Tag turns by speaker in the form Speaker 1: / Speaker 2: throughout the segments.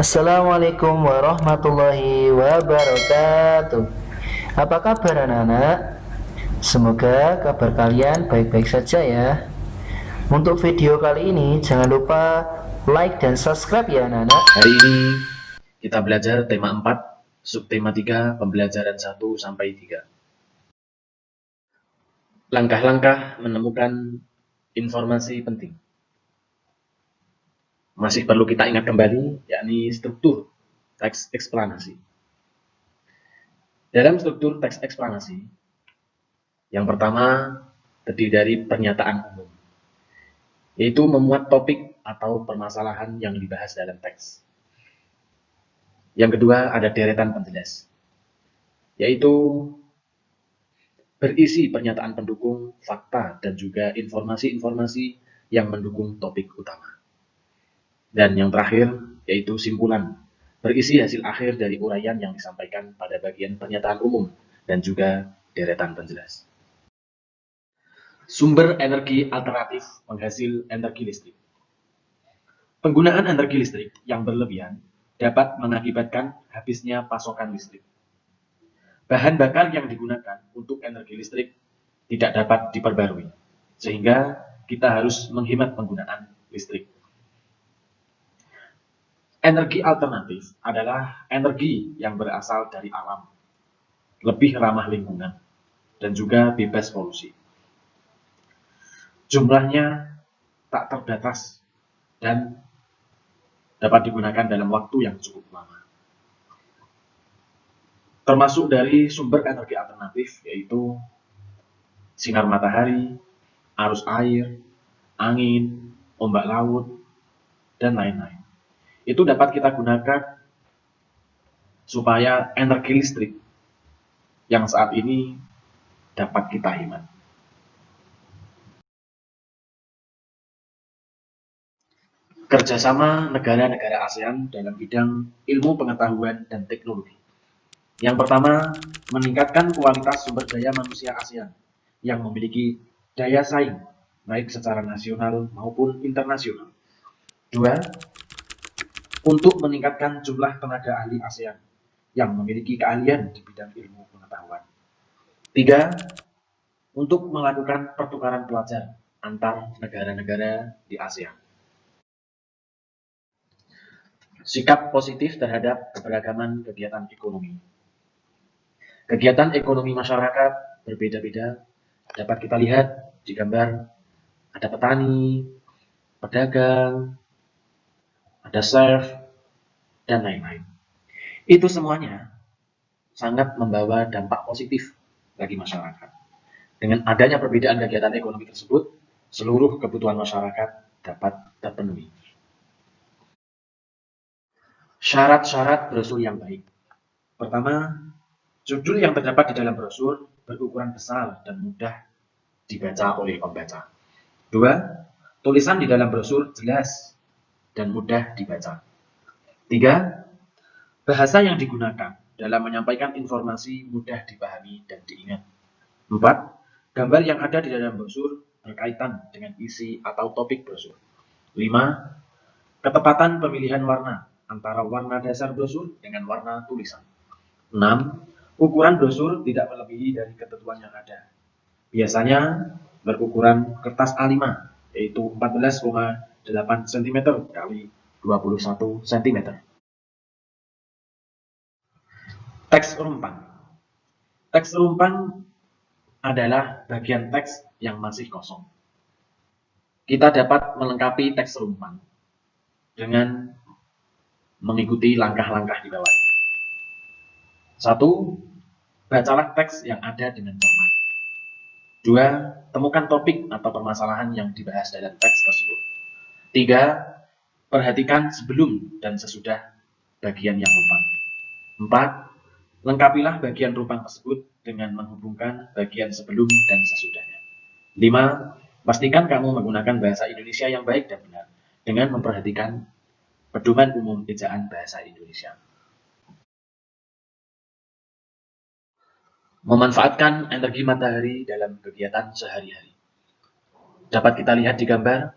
Speaker 1: Assalamualaikum warahmatullahi wabarakatuh. Apa kabar anak-anak? Semoga kabar kalian baik-baik saja ya. Untuk video kali ini jangan lupa like dan subscribe ya anak-anak.
Speaker 2: Hari ini kita belajar tema 4, subtema 3, pembelajaran 1 sampai 3. Langkah-langkah menemukan informasi penting. Masih perlu kita ingat kembali, yakni struktur teks eksplanasi. Dalam struktur teks eksplanasi, yang pertama terdiri dari pernyataan umum, yaitu memuat topik atau permasalahan yang dibahas dalam teks. Yang kedua ada deretan penjelas, yaitu berisi pernyataan pendukung, fakta, dan juga informasi-informasi yang mendukung topik utama. Dan yang terakhir, yaitu simpulan, berisi hasil akhir dari uraian yang disampaikan pada bagian pernyataan umum dan juga deretan penjelas. Sumber energi alternatif penghasil energi listrik. Penggunaan energi listrik yang berlebihan dapat mengakibatkan habisnya pasokan listrik. Bahan bakar yang digunakan untuk energi listrik tidak dapat diperbarui, sehingga kita harus menghemat penggunaan listrik. Energi alternatif adalah energi yang berasal dari alam, lebih ramah lingkungan, dan juga bebas polusi. Jumlahnya tak terbatas dan dapat digunakan dalam waktu yang cukup lama. Termasuk dari sumber energi alternatif yaitu sinar matahari, arus air, angin, ombak laut, dan lain-lain. Itu dapat kita gunakan supaya energi listrik yang saat ini dapat kita hemat. Kerjasama negara-negara ASEAN dalam bidang ilmu pengetahuan dan teknologi. Yang pertama, meningkatkan kualitas sumber daya manusia ASEAN yang memiliki daya saing baik secara nasional maupun internasional. Dua, untuk meningkatkan jumlah tenaga ahli ASEAN yang memiliki keahlian di bidang ilmu pengetahuan. Tiga, untuk melakukan pertukaran pelajar antar negara-negara di ASEAN. Sikap positif terhadap keberagaman kegiatan ekonomi. Kegiatan ekonomi masyarakat berbeda-beda, dapat kita lihat di gambar ada petani, pedagang, ada chef, dan lain-lain. Itu semuanya sangat membawa dampak positif bagi masyarakat. Dengan adanya perbedaan kegiatan ekonomi tersebut, seluruh kebutuhan masyarakat dapat terpenuhi. Syarat-syarat brosur yang baik. Pertama, judul yang terdapat di dalam brosur berukuran besar dan mudah dibaca oleh pembaca. Dua, tulisan di dalam brosur jelas dan mudah dibaca. Tiga, bahasa yang digunakan dalam menyampaikan informasi mudah dipahami dan diingat. Empat, gambar yang ada di dalam brosur berkaitan dengan isi atau topik brosur. Lima, ketepatan pemilihan warna antara warna dasar brosur dengan warna tulisan. 6. Ukuran brosur tidak melebihi dari ketentuan yang ada. Biasanya berukuran kertas A5, yaitu 14,8 cm kali 21 cm. Teks rumpang. Teks rumpang adalah bagian teks yang masih kosong. Kita dapat melengkapi teks rumpang dengan mengikuti langkah-langkah di bawah. 1. Bacalah teks yang ada dengan cermat. 2. Temukan topik atau permasalahan yang dibahas dalam teks tersebut. 3. Perhatikan sebelum dan sesudah bagian yang rumpang. 4. Lengkapilah bagian rumpang tersebut dengan menghubungkan bagian sebelum dan sesudahnya. 5. Pastikan kamu menggunakan bahasa Indonesia yang baik dan benar dengan memperhatikan pedoman umum ejaan bahasa Indonesia. Memanfaatkan energi matahari dalam kegiatan sehari-hari. Dapat kita lihat di gambar,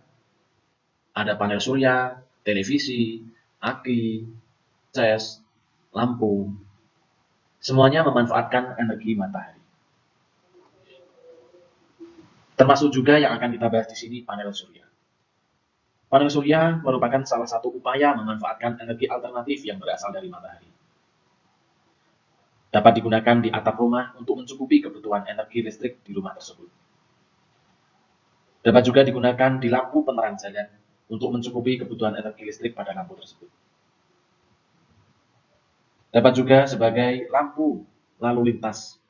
Speaker 2: ada panel surya, televisi, aki, cas, lampu, semuanya memanfaatkan energi matahari. Termasuk juga yang akan kita bahas di sini panel surya. Panel surya merupakan salah satu upaya memanfaatkan energi alternatif yang berasal dari matahari. Dapat digunakan di atap rumah untuk mencukupi kebutuhan energi listrik di rumah tersebut. Dapat juga digunakan di lampu penerang jalan untuk mencukupi kebutuhan energi listrik pada lampu tersebut. Dapat juga sebagai lampu lalu lintas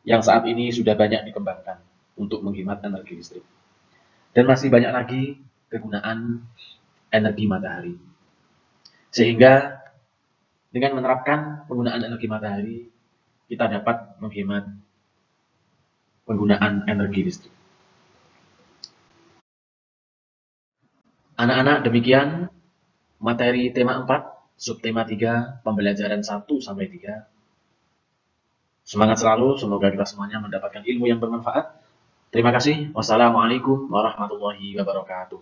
Speaker 2: yang saat ini sudah banyak dikembangkan untuk menghemat energi listrik. Dan masih banyak lagi kegunaan energi matahari. Sehingga dengan menerapkan penggunaan energi matahari, kita dapat menghemat penggunaan energi listrik. Anak-anak, demikian materi tema 4, subtema 3, pembelajaran 1-3. Semangat selalu, semoga kita semuanya mendapatkan ilmu yang bermanfaat. Terima kasih. Wassalamualaikum warahmatullahi wabarakatuh.